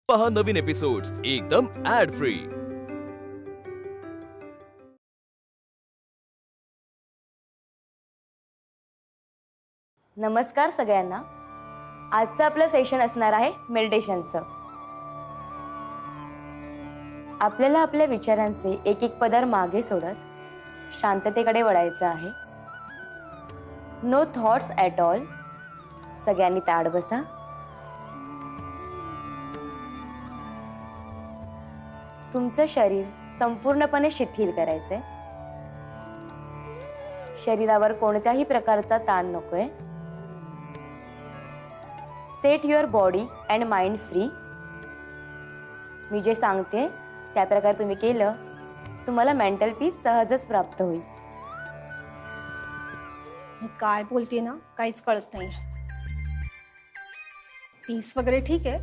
पहा नवीन एपिसोड्स एकदम add free. नमस्कार सगळ्यांना। आजचं आपलं सेशन असणार आहे मेडिटेशनचं। आपल्याला आपल्या विचारांचे एक एक पदर मागे सोडत शांततेकडे वळायचं आहे। No thoughts at all. सगळ्यांनी ताठ बसा। तुमचं शरीर संपूर्णपणे शिथिल करायचंय। शरीरावर कोणत्याही प्रकारचा ताण नकोय। Set your body and mind free. मी जे सांगते त्या प्रकारे तुम्ही केलं तुम्हाला मेंटल पीस सहजच प्राप्त होईल। काय बोलते ना काहीच कळत नाही। पीस वगैरे ठीक आहे,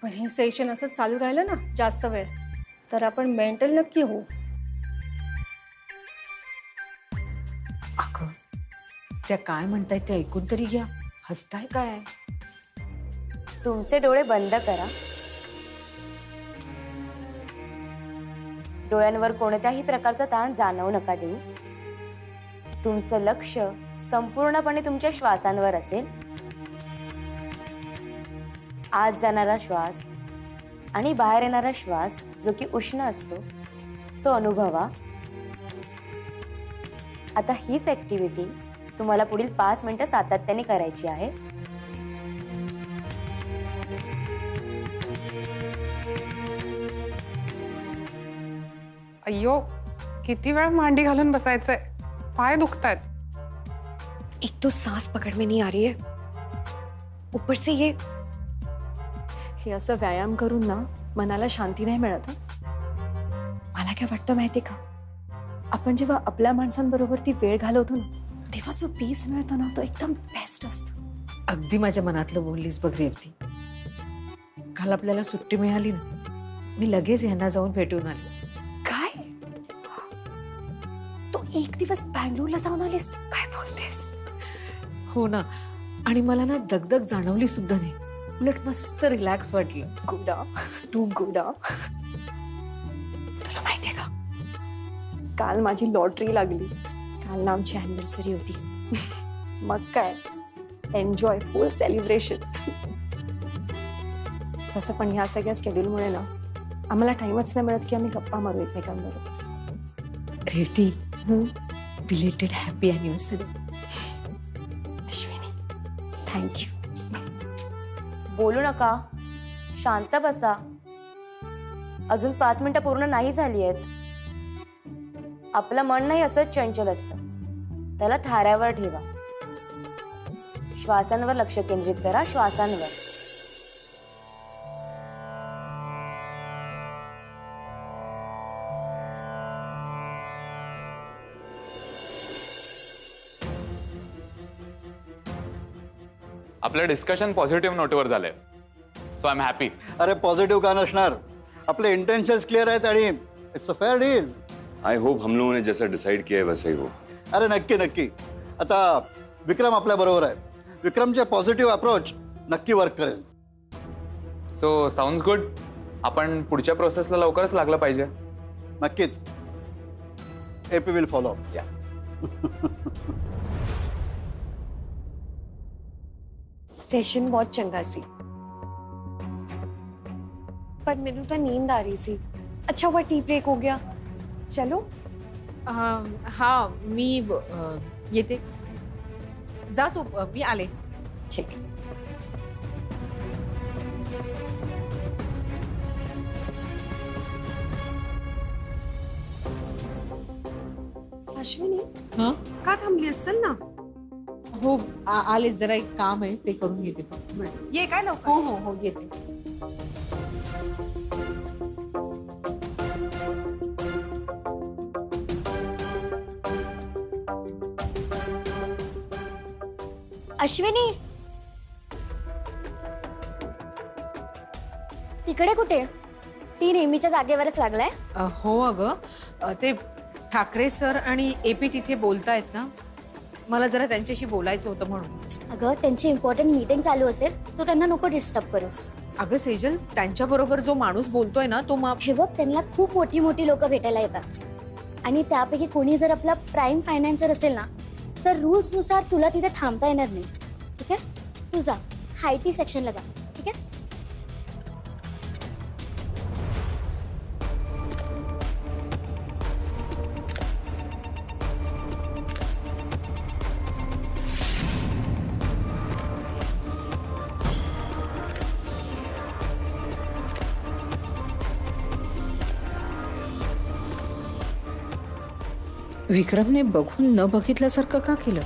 पण हे सेशन असं चालू राहिलं ना जास्त वेळ तर आपण मेंटल नक्की होऊ। अगं त्या काय म्हणतायत ते ऐकून तरी घ्या। हसताय काय? तुमचे डोळे बंद करा। डोळ्यांवर कोणत्याही प्रकारचा ताण जाणवू नका देऊ। तुमचं लक्ष संपूर्णपणे तुमच्या श्वासांवर असेल। आत जाणारा श्वास आणि बाहेर येणारा श्वास जो की उष्ण असतो तो अनुभवा। आता हीच ऍक्टिव्हिटी तुम्हाला पुढील 5 मिनिटं सातत्याने करायची आहे। अय्यो किती वेळ मांडी घालून बसायचंय, पाय दुखतायत। एक तो सांस पकड़ में नहीं आ रही है, ऊपर से ये असं व्यायाम करून ना मनाला शांती नाही मिळत। मला काय वाटतं माहिती का, आपण जेव्हा आपल्या माणसांबरोबर ती वेळ घालवतो ना तेव्हा जो पीस मिळतो ना तो एकदम बेस्ट असतो। अगदी माझ्या मनातलं बोललीस बघ रेवती। काल आपल्याला सुट्टी मिळाली ना, मी लगेच ह्यांना जाऊन भेटून आले। काय तो एक दिवस बँगलोरला जाऊन आलीस? काय बोलतेस? हो ना, आणि मला ना दगदग जाणवली सुद्धा नाही, उलट मस्त रिलॅक्स वाटलं। गुडा तू गुडा। तुला माहितीये का, काल माझी लॉटरी लागली। काल ना आमची अॅनिव्हर्सरी होती। मग काय एन्जॉय, फुल सेलिब्रेशन। तसं पण ह्या सगळ्या स्केड्यूलमुळे ना आम्हाला टाइमच नाही मिळत की आम्ही गप्पा मारू एकमेकांबरोबर। Revati, belated happy anniversary. Ashwini thank you. बोलू नका, शांत बसा। अजून 5 मिनिटं पूर्ण नाही झाली आहेत। आपलं मन नाही असंच चंचल असतं, त्याला थाऱ्यावर ठेवा। श्वासांवर लक्ष केंद्रित करा, श्वासांवर। आपलं डिस्कशन पॉझिटिव्ह नोटवर झालंय, सो आय एम हॅपी। अरे पॉझिटिव्ह का नसणार, आपले इंटेंशन्स क्लियर आहेत आणि it's a fair deal. I hope हम लोगों ने जैसा डिसाइड किया है वैसा ही हो। अरे नक्की नक्की। आता विक्रम आपल्या बरोबर आहे। विक्रमचे पॉझिटिव्ह अप्रोच नक्की वर्क करेल। So sounds good. आपण पुढच्या प्रोसेसला लवकरच लागलं पाहिजे। नक्कीच। AP will follow up. या सेशन बहुत चंगा सी, पर मैनू तो नींद आ रही सी। अच्छा हुआ टी ब्रेक हो गया। चलो हा मी येते। जा तू, मी आले। ठीक। अश्विनी हा का थांबली असेल ना? हो, आले। जरा एक काम आहे ते करून येते फक्त। ये काय लवकर। हो हो हो येते। अश्विनी, तिकडे कुठे? ती नेहमीच्या जागेवरच लागलाय। हो अगं, ते ठाकरे सर आणि एपी तिथे बोलतायत ना, मला जरा त्यांच्याशी बोलायचं होतं म्हणून। अगं त्यांची इम्पॉर्टंट मीटिंग चालू असेल, तू त्यांना नको डिस्टर्ब करूस। अगं सेजल, त्यांच्या बरोबर जो माणूस बोलतोय ना तो हे बघ, त्यांना खूप मोठी मोठी लोक भेटायला येतात आणि त्यापैकी कोणी जर आपला प्राइम फायनान्सर असेल ना तर रूल्स नुसार तुला तिथे थांबता येणार नाही. ठीक आहे, तू जा हाय टी सेक्शनला जा. ठीक आहे. विक्रमने बघून न बघितल्यासारखं का केलं?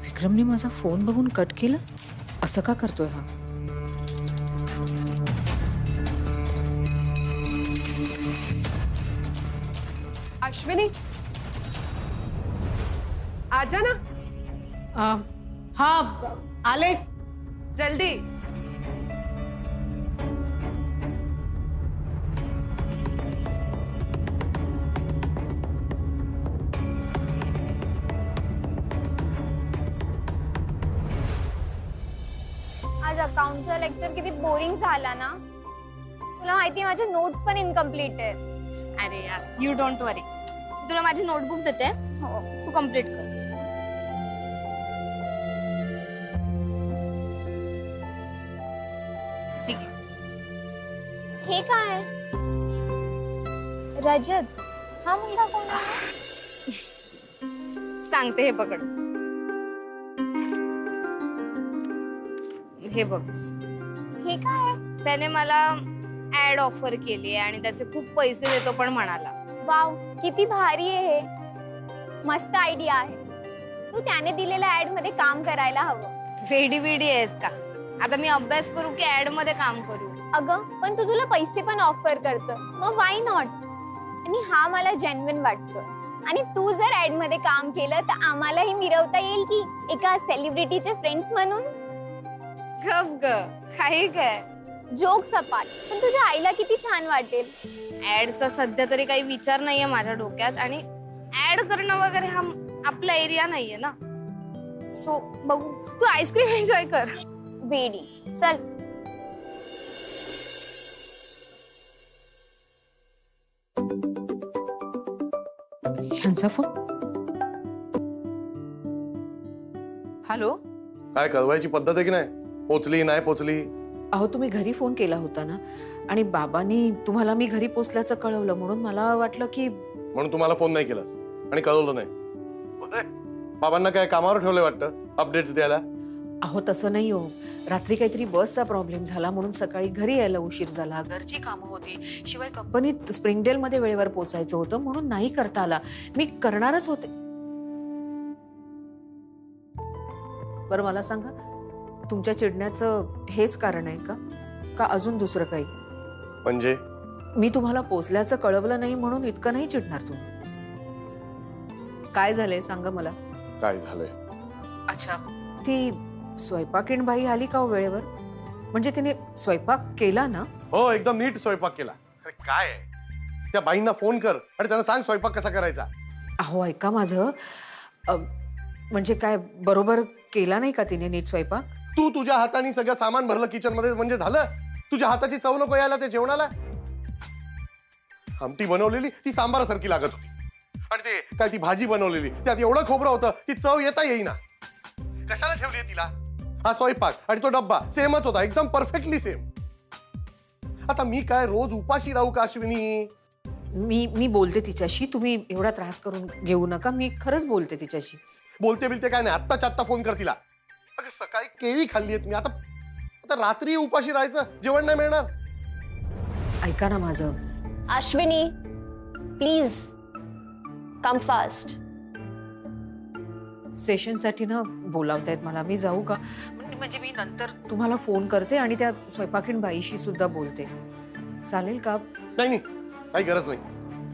विक्रमने माझा फोन बघून कट केलं, असं का करतोय हा? अश्विनी, आजा ना. हाँ, आले जल्दी. आज अकाउंटचा लेक्चर किती बोरिंग झाला ना. तुला माहिती माझे नोट्स पण इनकम्प्लीट आहेत. अरे यार, यू डोंट वरी. तुला माझी नोटबुक देते, हो. तू कम्प्लीट कर. ठीक आहे. हे काय रजत, हा मुलगा कोण आहे? सांगते, हे पकड. हे बघ, हे काय? त्याने मला ऍड ऑफर केली आहे आणि त्याचे खूप पैसे देतो पण म्हणाला. वाव, किती भारी आहे हे. मस्त आयडिया आहे. तू त्याने दिलेल्या ऍड मध्ये काम करायला हवं. वेडी वेडी आहेस का? आता मी अभ्यास करू की ऍड मध्ये काम करू? अगं, पण तू तुला पैसे पण ऑफर करतोय, मग वाय नॉट? आणि हा मला जेन्युइन वाटतोय. आणि तू जर ऍड मध्ये काम केलं तर आम्हालाही मिरवता येईल की एका सेलिब्रिटीचे फ्रेंड्स म्हणून. गप ग, काही काय जोक सपाट, पण तुझ्या आईला किती छान वाटेल. ऍडचा सध्या तरी काही विचार नाहीये माझ्या डोक्यात आणि ऍड करणं वगैरे हा आपला एरिया नाहीये ना. सो बघू, तू आईस्क्रीम एन्जॉय कर. वेडी, चल. ह्यांचा फोन. हॅलो. काय कळवायची पद्धत आहे की नाही? पोचली नाही पोचली? अहो, तुम्ही घरी फोन केला होता ना आणि बाबांनी तुम्हाला मी घरी पोचल्याचं कळवलं, म्हणून मला वाटलं की. म्हणून तुम्हाला फोन नाही केलास आणि कळवलं नाही? बाबांना काय कामावर ठेवलंय वाटतं अपडेट्स द्यायला? अहो, तसं नाही हो. रात्री काहीतरी बसचा प्रॉब्लेम झाला म्हणून सकाळी घरी यायला उशीर झाला. घरची कामं होती, शिवाय कंपनीत स्प्रिंगडेल मध्ये वेळेवर पोचायचं होतं म्हणून नाही करता आला. मी करणारच होते. बरं, मला सांगा, तुमच्या चिडण्याचं हेच कारण आहे का अजून दुसरं काही? म्हणजे मी तुम्हाला पोचल्याचं कळवलं नाही म्हणून इतकं नाही चिडणार तुम्ही? काय झालंय सांगा मला. काय झालंय? अच्छा, ती स्वयंपाकीण बाई आली का हो वेळेवर? म्हणजे तिने स्वयंपाक केला ना? हो, एकदम नीट स्वयंपाक केला. अरे काय आहे, त्या बाईंना फोन कर आणि त्यांना सांग स्वयंपाक कसा करायचा. अहो, ऐका माझं, म्हणजे काय बरोबर केला नाही का तिने नीट स्वयंपाक? तू तुझ्या हाताने सगळं सामान भरलं किचन मध्ये म्हणजे झालं? तुझ्या हाताची चव नको यायला त्या जेवणाला? आमटी बनवलेली ती सांबारासारखी लागत होती आणि ते काय ती भाजी बनवलेली त्यात एवढं खोबरं होतं ती चव येता येईना. कशाला ठेवली तिला? हा स्वयंपाक आणि तो डब्बा सेमच होता, एकदम परफेक्टली सेम. आता मी काय रोज उपाशी राहू का अश्विनी? मी बोलते तिच्याशी, तुम्ही एवढा त्रास करून घेऊ नका. मी खरंच बोलते तिच्याशी. बोलते बिलते काय नाही, आत्ताच्या आत्ता फोन कर तिला. अगं, सकाळी केळी खाल्ली आहेत मी, आता रात्री उपाशी राहायचं, जेवण नाही मिळणार. ऐका ना माझं. Ashwini, please come fast. सेशनसाठी ना बोलावतायत मला, मी जाऊ का? म्हणजे मी नंतर तुम्हाला फोन करते आणि त्या स्वयंपाकीण बाईशी सुद्धा बोलते, चालेल का? नाही, काही गरज नाही.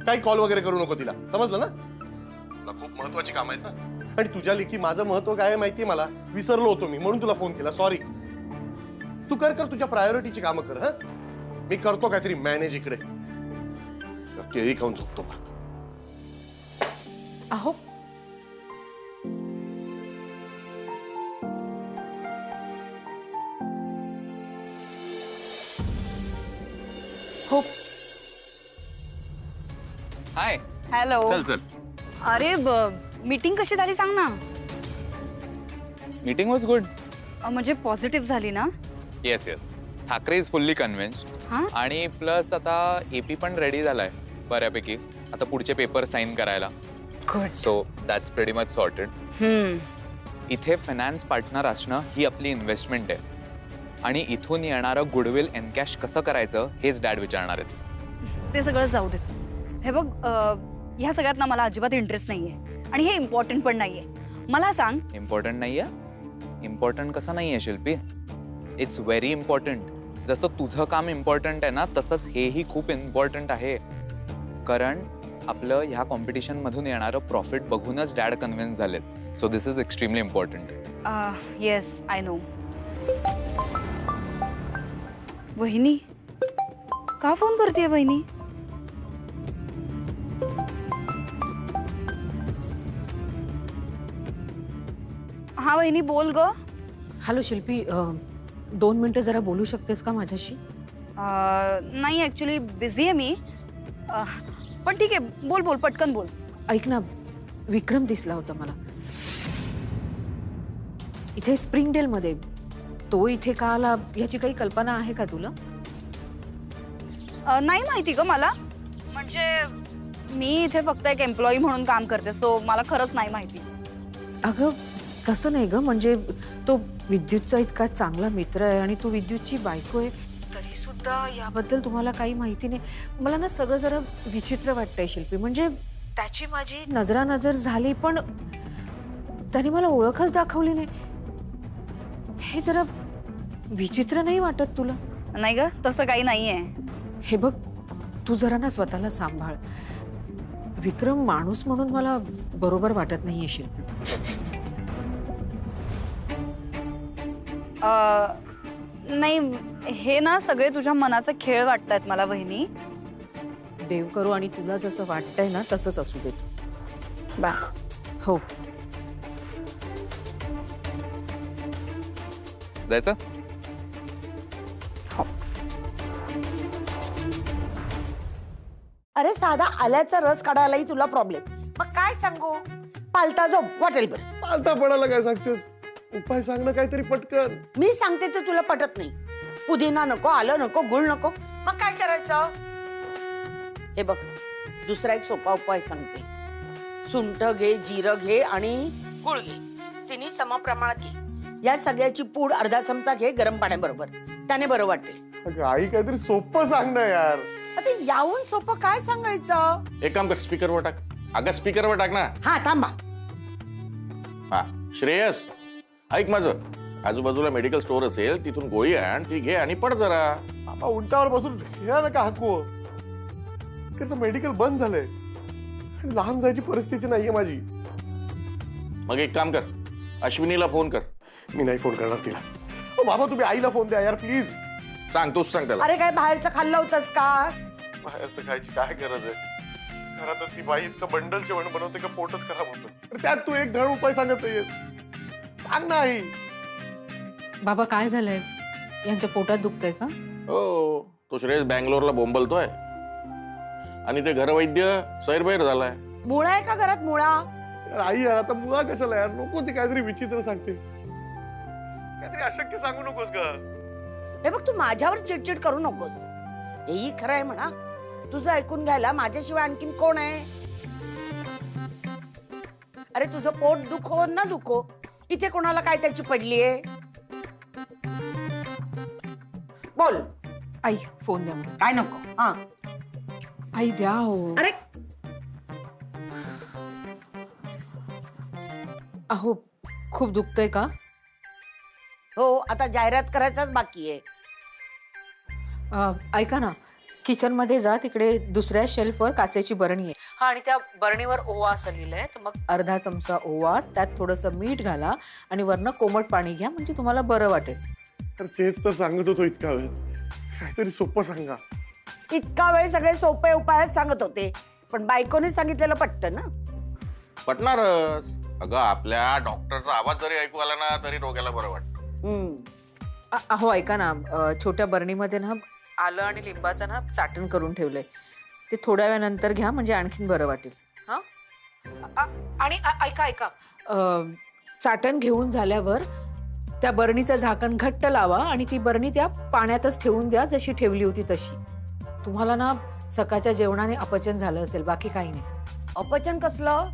काही कॉल वगैरे करू नको तिला, समजलं ना? तुला खूप महत्वाची काम आहेत ना, आणि तुझ्या लेखी माझं महत्व काय आहे माहितीये मला, विसरलो होतो मी, म्हणून तुला फोन केला, सॉरी. तू कर तुझ्या प्रायोरिटीची कामं कर. हा, मी करतो काहीतरी मॅनेज इकडे. केळी खाऊन झोपतो परत. अहो हो हाय. हॅलो. चल चल. अरे मीटिंग कशी झाली सांग ना. Meeting was good. म्हणजे पॉझिटिव्ह झाली ना. Yes yes. Thackeray is fully convinced. आणि प्लस आता एपी पण रेडी झालाय बऱ्यापैकी. आता पुढचे पेपर साइन करायला. Good. So that's pretty much sorted. इथे फायनान्स पार्टनर असणं ही आपली इन्व्हेस्टमेंट आहे, आणि इथून येणारं गुडविल एनकॅश कसं करायचं हेच डॅड विचारणार आहेत. ते सगळं जाऊ देत. हे बघ, ह्या सगळ्यात ना मला अजिबात इंटरेस्ट नाहीये, आणि हे इम्पॉर्टंट पण नाहीये. मला सांग. इम्पॉर्टंट नाहीये? इम्पॉर्टंट कसं नाहीये शिल्पी? It's very important. जसं तुझं काम इम्पॉर्टंट आहे ना, तसंच हेही खूप इम्पॉर्टंट आहे. कारण आपलं ह्या कॉम्पिटिशन मधून येणारं प्रॉफिट बघूनच डॅड कन्व्हिन्स झालेत. So this is extremely important. Yes, I know. वहिनी का फोन करते वहिनी? हा वहिनी, बोल ग. हॅलो शिल्पी, 2 मिनिटं जरा बोलू शकतेस का माझ्याशी? नाही, ॲक्च्युली बिझी आहे मी. पण ठीक आहे, बोल बोल, पटकन बोल. ऐक ना, विक्रम दिसला होता मला इथे स्प्रिंगडेलमध्ये. तो इथे का आला याची काही कल्पना आहे का तुला? नाही माहिती ग मला. म्हणजे मी इथे फक्त एक एम्प्लॉई म्हणून काम करते, सो मला खरंच नाही माहिती. अगं तसं नाही ग, म्हणजे तो विद्युतचा इतका चांगला मित्र आहे आणि तू विद्युतची बायको आहे, तरी सुद्धा याबद्दल तुम्हाला काही माहिती नाही. मला ना सगळं जरा विचित्र वाटतंय शिल्पी. म्हणजे त्याची माझी नजरानजर झाली, पण त्याने मला ओळखच दाखवली नाही. हे जरा विचित्र नाही वाटत तुला? नाही ग, तसं काही नाहीये. हे बघ, तू जरा ना स्वतःला सांभाळ. विक्रम माणूस म्हणून मला बरोबर वाटत नाहीये शिल्पी. नाही, हे ना सगळे तुझ्या मनाचे खेळ वाटतायत मला वहिनी. देव करो आणि तुला जसं वाटतंय ना तसंच असू देत. बा. हो. जायचं? अरे साधा आल्याचा रस काढायलाही तुला प्रॉब्लेम. मग काय सांगू? पालता झोप वाटेल बरं. पालता पडायला काय सांगतेस? उपाय सांग ना काहीतरी पटकन. मी सांगते तर तुला पटत नाही. पुदिना नको, आलं नको, गुळ नको, मग काय करायचं? हे बघ, दुसरा एक सोपा उपाय सांगते. सुंठ घे, जिरं घे आणि गुळ घे. तिन्ही समप्रमाणात घे. या सगळ्याची पूड अर्धा चमचा घे गरम पाण्याबरोबर. त्याने बरं वाटेल. आई काहीतरी सोपं सांग ना यार. आता याहून सोपं काय सांगायचं? एक काम कर, स्पीकरवर टाक. अगं स्पीकरवर टाक ना. हा थांबा. हा श्रेयस, ऐक माझं. आजूबाजूला मेडिकल स्टोअर असेल, तिथून गोळी आण, ती घे आणि पड जरा. बाबा उंटावर बसून या नका हाकू. त्याचं मेडिकल बंद झालंय, लांब जायची परिस्थिती नाहीये माझी. मग एक काम कर, अश्विनीला फोन कर. मी नाही फोन करणार तिला. बाबा तुम्ही आईला फोन द्या यार प्लीज. सांग, तूच सांग त्याला. अरे काय बाहेरचं खाल्लं होतंस का? बाहेरचं खायची काय गरज आहे? घरातच ती बाई इतकं बंडल जेवण बनवते का पोटच खराब होतं. त्यात तू एक धड उपाय सांगत नाहीये. सांग ना आई. बाबा काय झालंय? यांच्या पोटात दुखतंय का? हो, तो श्रेयस बँगलोरला बोंबलतोय आणि ते घरवैद्य सैरभैर झालाय. मुळा आहे का घरात? मुळा? आई यार आता मुळा कशाला यार? नको ती काहीतरी विचित्र सांगते. काहीतरी अशक्य सांगू नकोस ग. हे बघ, तू माझ्यावर चिडचिड करू नकोस. हेही खरं आहे म्हणा. तुझं ऐकून घ्यायला माझ्याशिवाय आणखीन कोण आहे? अरे तुझं पोट दुखो ना दुखो, इथे कोणाला काय त्याची पडलीये? बोल. आई फोन द्या. काय नको? हा आई द्या. हो अरे अहो, खूप दुखतंय का? हो, आता जाहिरात करायचाच बाकी आहे. ऐका ना, किचनमध्ये जा, तिकडे दुसऱ्या शेल्फवर काचेची बरणी आहे. हा, आणि त्या बरणीवर ओवा असं लिहिलंय, तर मग अर्धा चमचा ओवा, त्यात थोडंसं मीठ घाला आणि वरनं कोमट पाणी घ्या, म्हणजे तुम्हाला बरं वाटेल. तर तेच तर सांगत होतो इतका वेळ. काहीतरी सोपं सांगा. इतका वेळ सगळे सोपे उपाय सांगत होते, पण बायकोने सांगितलेलं पटतं ना. पटणारच. अगं आपल्या डॉक्टरचा आवाज जरी ऐकू आला ना तरी डोक्याला बरं वाटतं. अहो ऐका ना, छोट्या बरणीमध्ये ना आलं आणि लिंबाचं ना चाटण करून ठेवलंय, ते थोड्या वेळानंतर घ्या, म्हणजे आणखीन बरं वाटेल. हा, आणि ऐका, चाटण घेऊन झाल्यावर त्या बरणीचं झाकण घट्ट लावा आणि ती बरणी त्या पाण्यातच ठेवून द्या, जशी ठेवली होती तशी. तुम्हाला ना सकाळच्या जेवणाने अपचन झालं असेल, बाकी काही नाही. अपचन कसलं?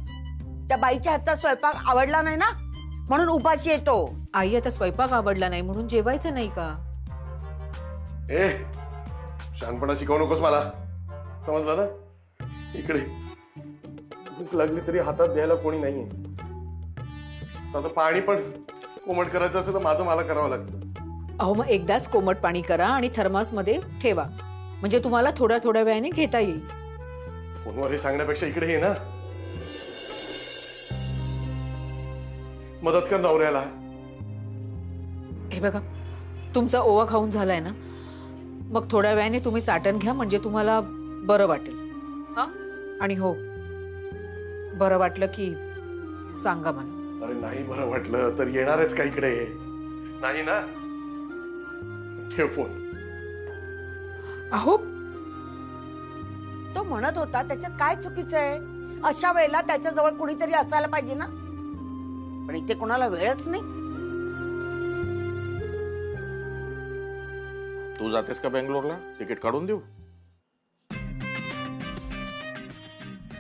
त्या बाईच्या हातचा स्वयंपाक आवडला नाही ना, म्हणून उपाशी येतो. आई, आता स्वयंपाक आवडला नाही म्हणून जेवायचं नाही का? ए, शहाणपणा शिकवू नकोस मला, समजलं ना? इकडे भूक लागली तरी हातात द्यायला कोणी नाहीये. साधं पाणी पण कोमट करायचं असेल तर माझं मला करावं लागतं. अहो मग एकदाच कोमट पाणी करा आणि थर्मासमध्ये ठेवा, म्हणजे तुम्हाला थोड्या थोड्या वेळाने घेता येईल. फोनवर हे सांगण्यापेक्षा इकडे ये ना, मदत कर नवऱ्याला. हे बघा, तुमचा ओवा खाऊन झालाय ना, मग थोड्या वेळाने तुम्ही चाटण घ्या, म्हणजे तुम्हाला बरं वाटेल. हा, आणि हो, बरं वाटलं की सांगा मला. अरे नाही बरं वाटलं तर येणारच का इकडे? नाही ना, ठेव फोन. अहो, तो म्हणत होता त्याच्यात काय चुकीचं आहे? अशा वेळेला त्याच्या जवळ कुणीतरी असायला पाहिजे ना, पण इथे कोणाला वेळच नाही. तू जातेस का बेंगलोरला? तिकीट काढून देऊ?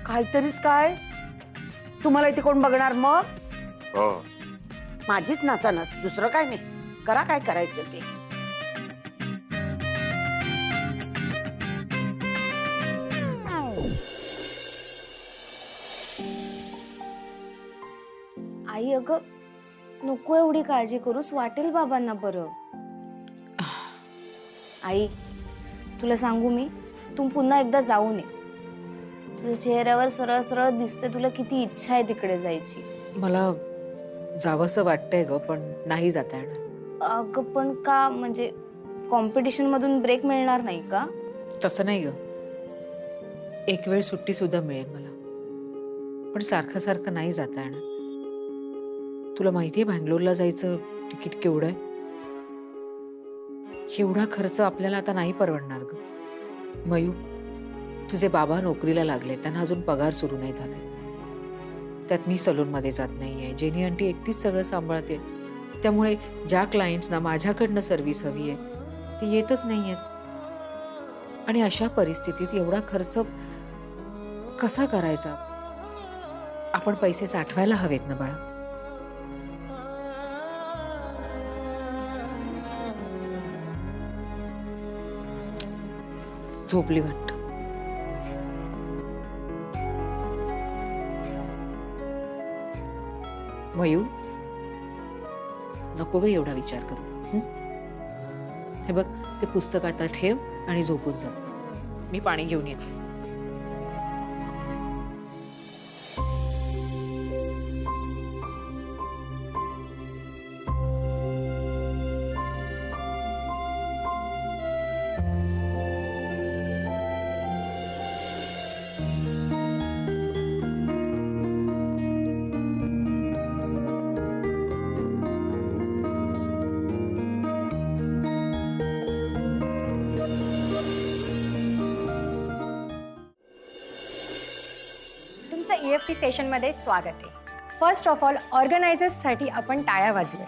काहीतरीच काय, तुम्हाला इथे कोण बघणार मग? हो, माझीच नाचानच, दुसरं काय नाही. करा काय करायचं ते. आई, अगं नको एवढी काळजी करूस, वाटेल बाबांना बरं. आई, तुला सांगू मी, तू पुन्हा एकदा जाऊ नये. तुझ्या चेहऱ्यावर सरळ सरळ दिसते तुला किती इच्छा आहे तिकडे जायची. मला जावंसं वाटतंय ग, पण नाही जाता येणार. अगं पण का, म्हणजे कॉम्पिटिशन मधून ब्रेक मिळणार नाही का? तसं नाही ग, एक वेळ सुट्टी सुद्धा मिळेल मला, पण सारखं सारखं नाही जाता येणार. तुला माहितीये बँगलोरला जायचं तिकीट केवढं आहे? एवढा खर्च आपल्याला आता नाही परवडणार ग. मयू, तुझे बाबा नोकरीला लागले, त्यांना अजून पगार सुरू नाही झालाय. त्यात मी सलूनमध्ये जात नाहीये, जेनी आंटी एकटीच सगळं सांभाळते. त्यामुळे ज्या क्लायंट्सना माझ्याकडनं सर्व्हिस हवी आहे ते येतच नाहीयेत. आणि अशा परिस्थितीत एवढा खर्च कसा करायचा? आपण पैसे साठवायला हवेत ना बाळा. झोपली वाटतं. मयू, नको ग एवढा विचार करू. हे बघ, ते पुस्तक आता ठेव आणि झोपून जा. मी पाणी घेऊन येते. EFT सेशन मध्ये स्वागत आहे. फर्स्ट ऑफ ऑल, ऑर्गनायझर्स साठी आपण टाळ्या वाजवूया.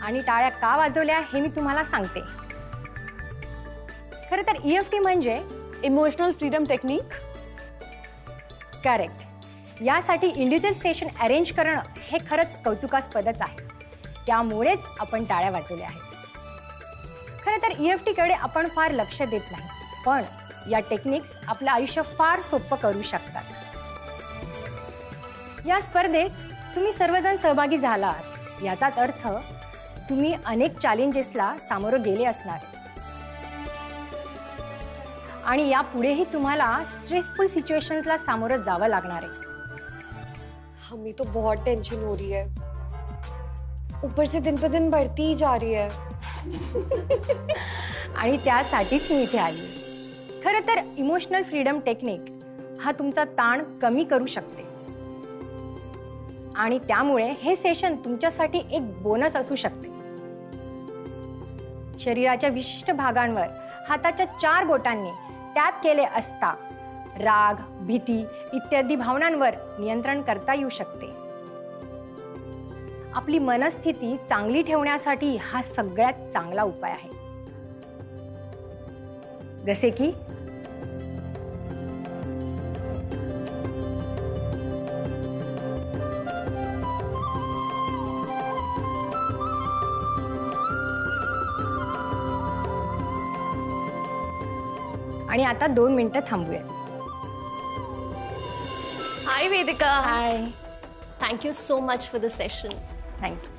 आणि टाळ्या का वाजवल्या हे मी तुम्हाला सांगते. खरं तर EFT म्हणजे इमोशनल फ्रीडम टेक्निक. करेक्ट. यासाठी इंडिव्हिज्युअल सेशन अरेंज करणं हे खरंच कौतुकास्पदच आहे. त्यामुळेच आपण टाळ्या वाजवल्या आहेत. खरं तर EFT कडे आपण फार लक्ष देत नाही, पण या टेक्निक्स आपलं आयुष्य फार सोपं करू शकतात. या स्पर्धेत तुम्ही सर्वजण सहभागी झालात याचाच अर्थ तुम्ही अनेक चॅलेंजेसला सामोरं गेले असणार आणि यापुढेही तुम्हाला स्ट्रेसफुल सिच्युएशंसला सामोरं जावं लागणार आहे. हमें तो बहुत टेंशन हो रही है, ऊपर से दिन पे दिन बढ़ती ही जा रही है. आणि त्यासाठीच मी इथे आली. खरं तर इमोशनल फ्रीडम टेक्निक हा तुमचा ताण कमी करू शकते आणि त्यामुळे हे सेशन तुमच्यासाठी एक बोनस असू शकते. शरीराच्या विशिष्ट भागांवर हाताच्या 4 बोटांनी टॅप केले असता राग, भीती इत्यादी भावनांवर नियंत्रण करता येऊ शकते. आपली मनस्थिती चांगली ठेवण्यासाठी हा सगळ्यात चांगला उपाय आहे. जसे की आणि आता 2 मिनिटं थांबूया. Hi Vedika. Hi. Thank you so much for the session. Thank you.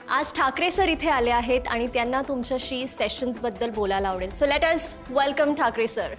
आज ठाकरे सर इथे आले आहेत आणि त्यांना तुमच्याशी सेशन्स बद्दल बोलायला आवडेल. So let us welcome Thackeray sir.